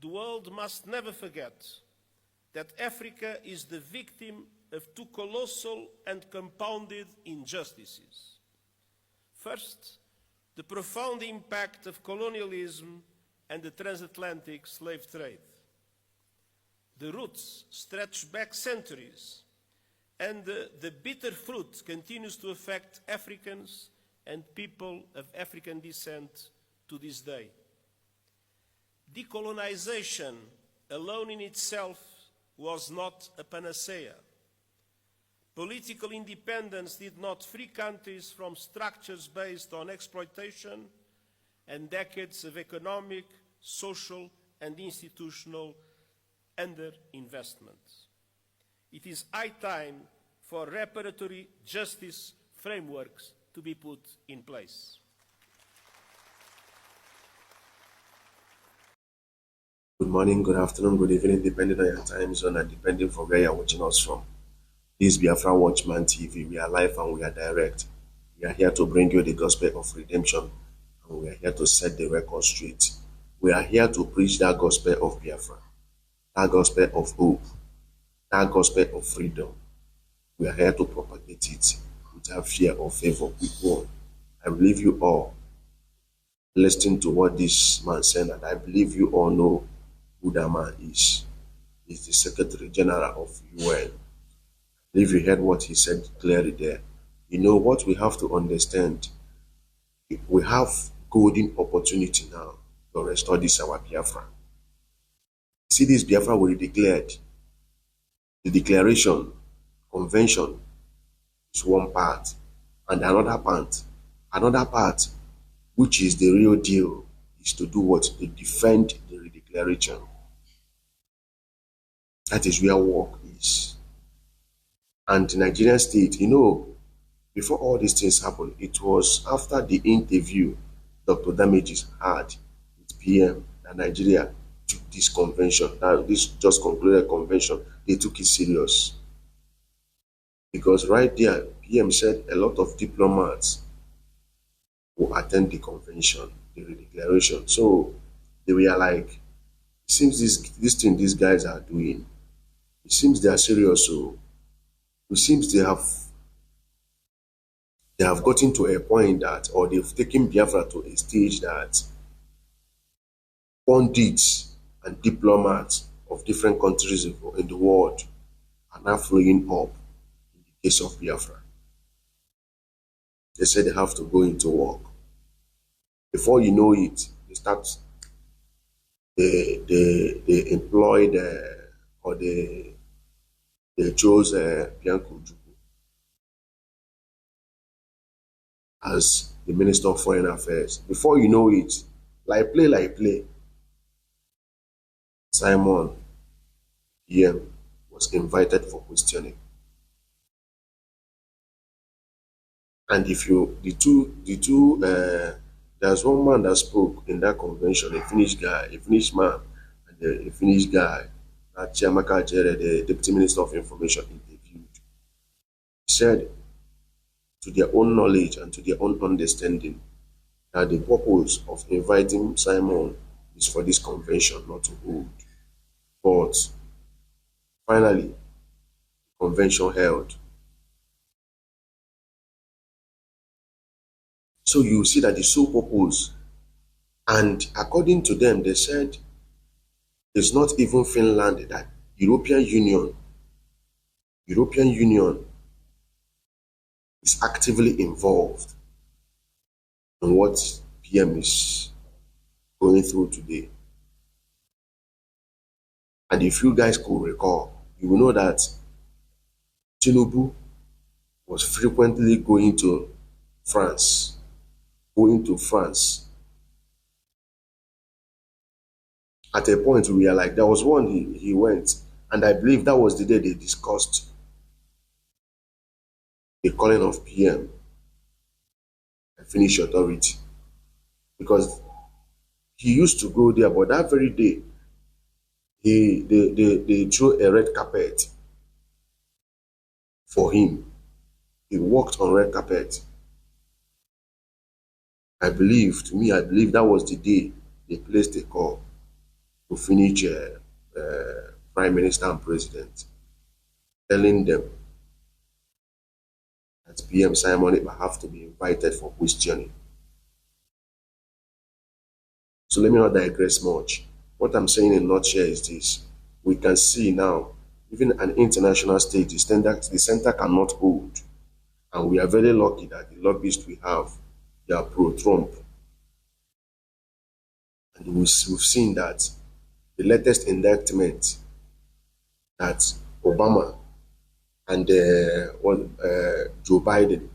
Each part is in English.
the world must never forget that Africa is the victim of two colossal and compounded injustices. First, the profound impact of colonialism and the transatlantic slave trade. The roots stretch back centuries, and the bitter fruit continues to affect Africans and people of African descent to this day. Decolonization alone in itself was not a panacea. Political independence did not free countries from structures based on exploitation and decades of economic, social, and institutional underinvestment. It is high time for reparatory justice frameworks to be put in place. Good morning, good afternoon, good evening, depending on your time zone and depending from where you're watching us from. This is Biafra Watchman TV. We are live and we are direct. We are here to bring you the gospel of redemption, and we are here to set the record straight. We are here to preach that gospel of Biafra, that gospel of hope, that gospel of freedom. We are here to propagate it without fear or favor. People, I believe you all listening to what this man said, and I believe you all know who that man is. He's the Secretary General of UN. If you heard what he said clearly there, you know what we have to understand. We have golden opportunity now to restore this our Biafra. See, this Biafra will be declared. The declaration, convention is one part, and another part, which is the real deal, is to do what? To defend the declaration. That is where work is. And the Nigerian state, you know, before all these things happened, it was after the interview Dr. Damages had with PM that Nigeria took this convention. Now, this just concluded convention. They took it serious. Because right there, PM said a lot of diplomats will attend the convention, the declaration. So they were like, it seems this thing these guys are doing, it seems they are serious. So it seems they have gotten to a point that, or they've taken Biafra to a stage that pundits and diplomats of different countries in the world are now flowing up in the case of Biafra. They said they have to go into work. Before you know it, they employed or they chose Bianco Juku as the Minister of Foreign Affairs. Before you know it, like play, Simon PM was invited for questioning. And if you, there's one man that spoke in that convention, a Finnish man, and a Finnish guy, Chiamaka Jere, the Deputy Minister of Information, interviewed. He said, to their own knowledge and to their own understanding, that the purpose of inviting Simon is for this convention not to hold. But finally, the convention held. So you see that the sole purpose, and according to them, they said it's not even Finland, that European Union is actively involved in what PM is going through today. And if you guys could recall, you will know that Tinubu was frequently going to France. At a point, we were like, there was one he went, and I believe that was the day they discussed the calling of PM and Finnish authority. Because he used to go there, but that very day, they threw a red carpet for him. He walked on red carpet. I believe that was the day they placed the call. to finish Prime Minister and President, telling them that PM Simon Ekpa have to be invited for questioning. So let me not digress much. What I'm saying in a nutshell is this. We can see now, even an international stage, the center cannot hold. And we are very lucky that the lobbyists we have, they are pro-Trump. And we've seen that the latest indictment that Obama and Joe Biden,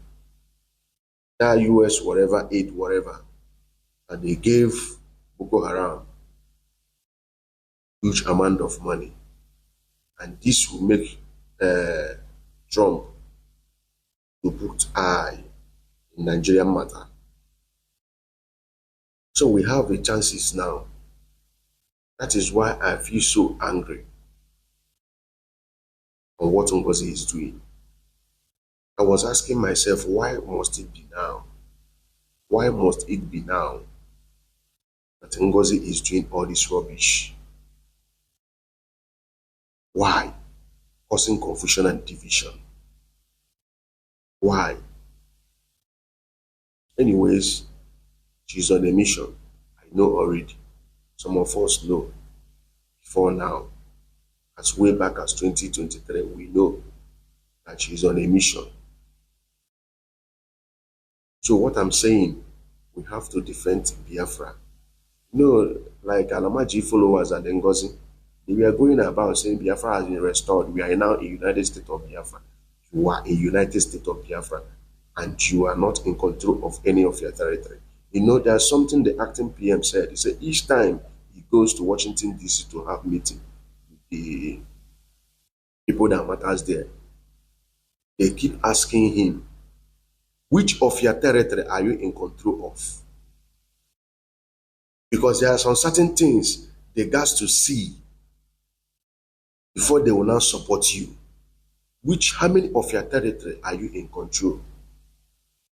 that US whatever, aid whatever, and they gave Boko Haram huge amount of money. And this will make Trump to put eye in Nigerian matter. So we have the chances now. That is why I feel so angry on what Ngozi is doing. I was asking myself, why must it be now? Why must it be now that Ngozi is doing all this rubbish? Why? Causing confusion and division. Why? Anyways, she's on a mission. I know already. Some of us know. Before now, as way back as 2023, we know that she's on a mission. So what I'm saying, we have to defend Biafra. You know, like Alamaji followers and Ngozi, we are going about saying Biafra has been restored. We are now a United States of Biafra. You are a United States of Biafra, and you are not in control of any of your territory. You know, there's something the acting PM said. He said each time he goes to Washington, D.C. to have meeting with the people that matters there, they keep asking him, which of your territory are you in control of? Because there are some certain things they got to see before they will now support you. How many of your territory are you in control?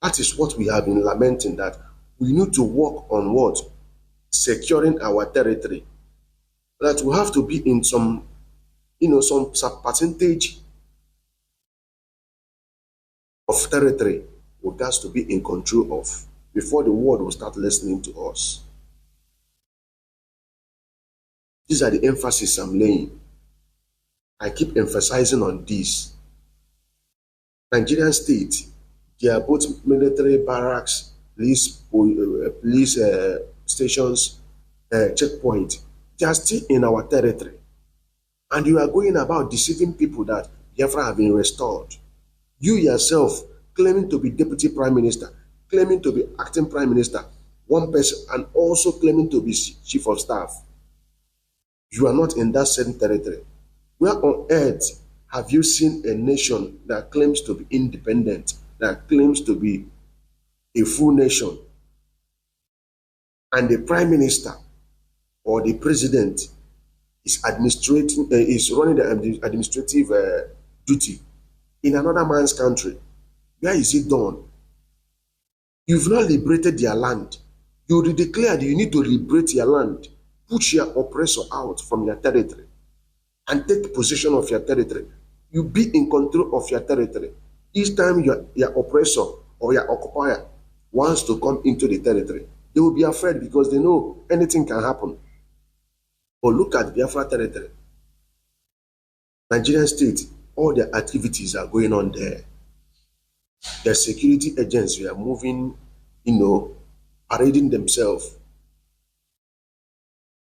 That is what we have been lamenting, that we need to work on what? Securing our territory. That we have to be in some, some percentage of territory we got to be in control of before the world will start listening to us. These are the emphasis I'm laying. I keep emphasizing on this. Nigerian state, they are both military barracks, police stations, checkpoint. They are still in our territory. And you are going about deceiving people that Biafra have been restored. You yourself claiming to be deputy prime minister, claiming to be acting prime minister, one person, and also claiming to be chief of staff. You are not in that same territory. Where on earth have you seen a nation that claims to be independent, that claims to be a full nation, and the prime minister or the president is running the administrative duty in another man's country? Where is it done? You've not liberated their land. You declared you need to liberate your land. Put your oppressor out from your territory and take possession of your territory. You be in control of your territory. Each time your oppressor or your occupier wants to come into the territory, they will be afraid because they know anything can happen. But look at Biafra territory. Nigerian state, all their activities are going on there. The security agents are moving, parading themselves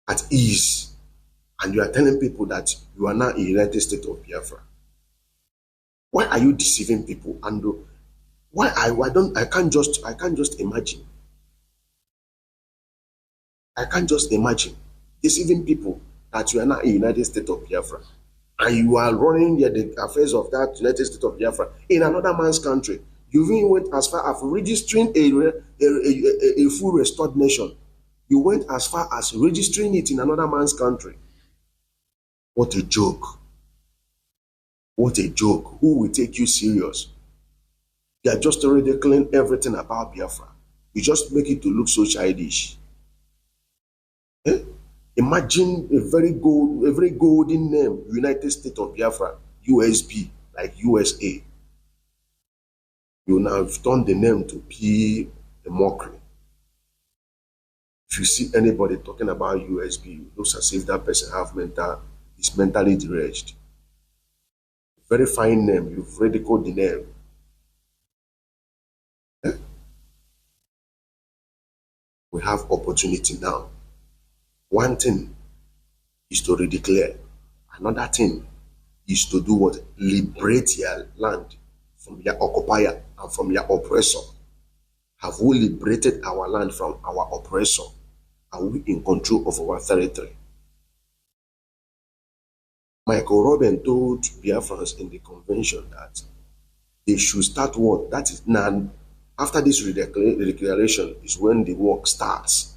at ease. And you are telling people that you are now a United States of Biafra. Why are you deceiving people? And why I can't just imagine. I can't just imagine deceiving people that you are now a United States of Biafra. And you are running the affairs of that United States of Biafra in another man's country. You even went as far as registering a full restored nation. You went as far as registering it in another man's country. What a joke. What a joke. Who will take you serious? You are just already declaring everything about Biafra. You just make it to look so childish. You Imagine a very golden name, United States of Biafra, USB, like USA. You now have turned the name to be a mockery. If you see anybody talking about USB, it looks as if that person is mentally deranged. Very fine name, you've ridiculed the name. We have opportunity now. One thing is to redeclare. Another thing is to do what? Liberate your land from your occupier and from your oppressor. Have we liberated our land from our oppressor? Are we in control of our territory? Michael Robin told Biafrans in the convention that they should start what? That is now, after this redeclaration is when the work starts.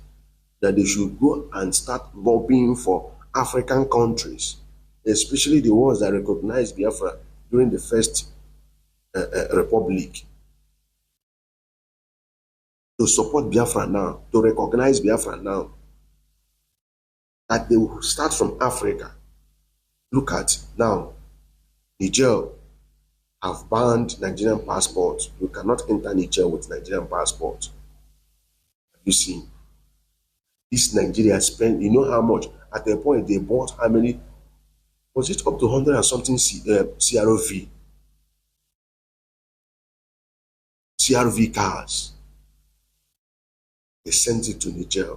That they should go and start lobbying for African countries, especially the ones that recognized Biafra during the first republic, to support Biafra now, to recognize Biafra now, that they will start from Africa. Look at now, Niger have banned Nigerian passports. You cannot enter Niger with Nigerian passport. Have you seen? This Nigeria spent, you know how much? At the point they bought how many? Was it up to 100 and something CRV cars? They sent it to Niger.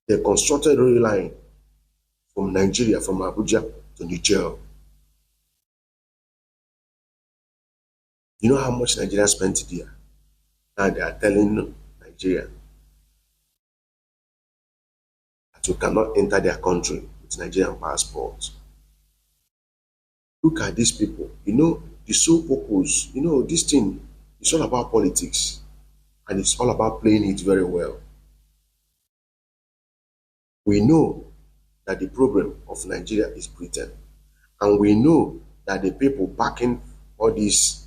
They constructed a rail line from Nigeria, from Abuja to Niger. You know how much Nigeria spent there? Now they are telling Nigeria that you cannot enter their country with Nigerian passports. Look at these people. You know, the sole purpose, you know, this thing is all about politics. And it's all about playing it very well. We know that the problem of Nigeria is Britain. And we know that the people backing all these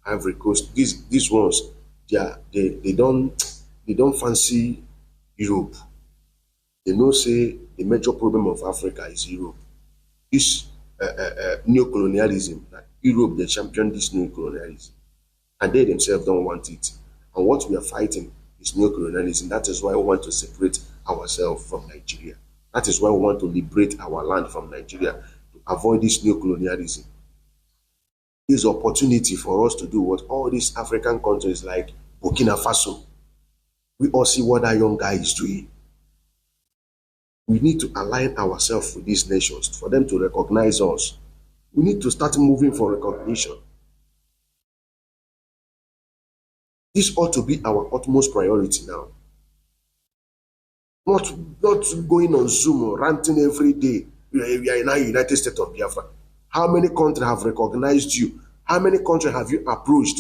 Ivory Coast, these ones, they don't fancy Europe. They know say the major problem of Africa is Europe. This neocolonialism, that Europe, they champion this neocolonialism. And they themselves don't want it. And what we are fighting is neocolonialism. That is why we want to separate ourselves from Nigeria. That is why we want to liberate our land from Nigeria, to avoid this neocolonialism. This opportunity for us to do what all these African countries like Burkina Faso, we all see what that young guy is doing. We need to align ourselves with these nations for them to recognize us. We need to start moving for recognition. This ought to be our utmost priority now. Not going on Zoom or ranting every day. We are in the United States of Biafra. How many countries have recognized you? How many countries have you approached?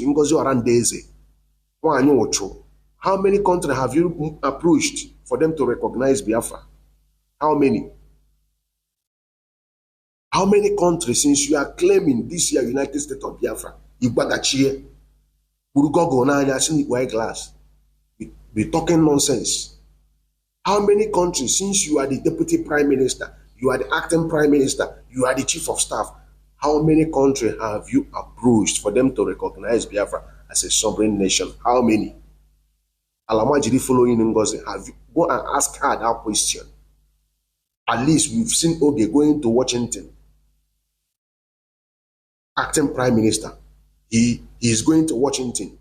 How many countries have you approached for them to recognize Biafra? How many? How many countries, since you are claiming this year United States of Biafra, glass, be talking nonsense? How many countries, since you are the deputy prime minister, you are the acting prime minister, you are the chief of staff, how many countries have you approached for them to recognize Biafra as a sovereign nation? How many? Alamajiri following Ngozi, have you go and ask her that question? At least we've seen Oge going to Washington, acting prime minister. He is going to Washington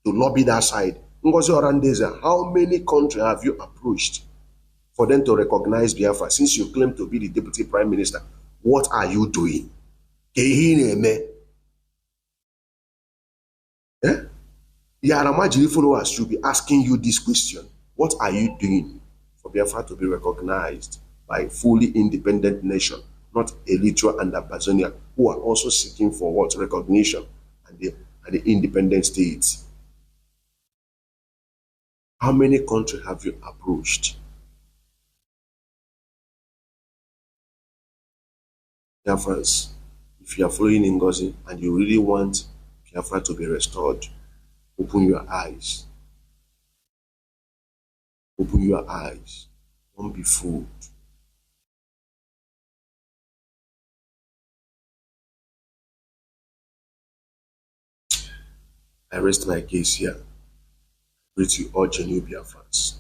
to lobby that side. Ngozi Orandeza, how many countries have you approached for them to recognize Biafra? Since you claim to be the deputy prime minister, what are you doing? Yaramajiri followers should be asking you this question. What are you doing for Biafra to be recognized by a fully independent nation, not Eritrea and Abyssinia, who are also seeking for what? Recognition and the independent states? How many countries have you approached? Biafrans, if you are following Ngozi and you really want Biafra to be restored, open your eyes. Open your eyes. Don't be fooled. I rest my case here. Greet you all genuine Biafrans.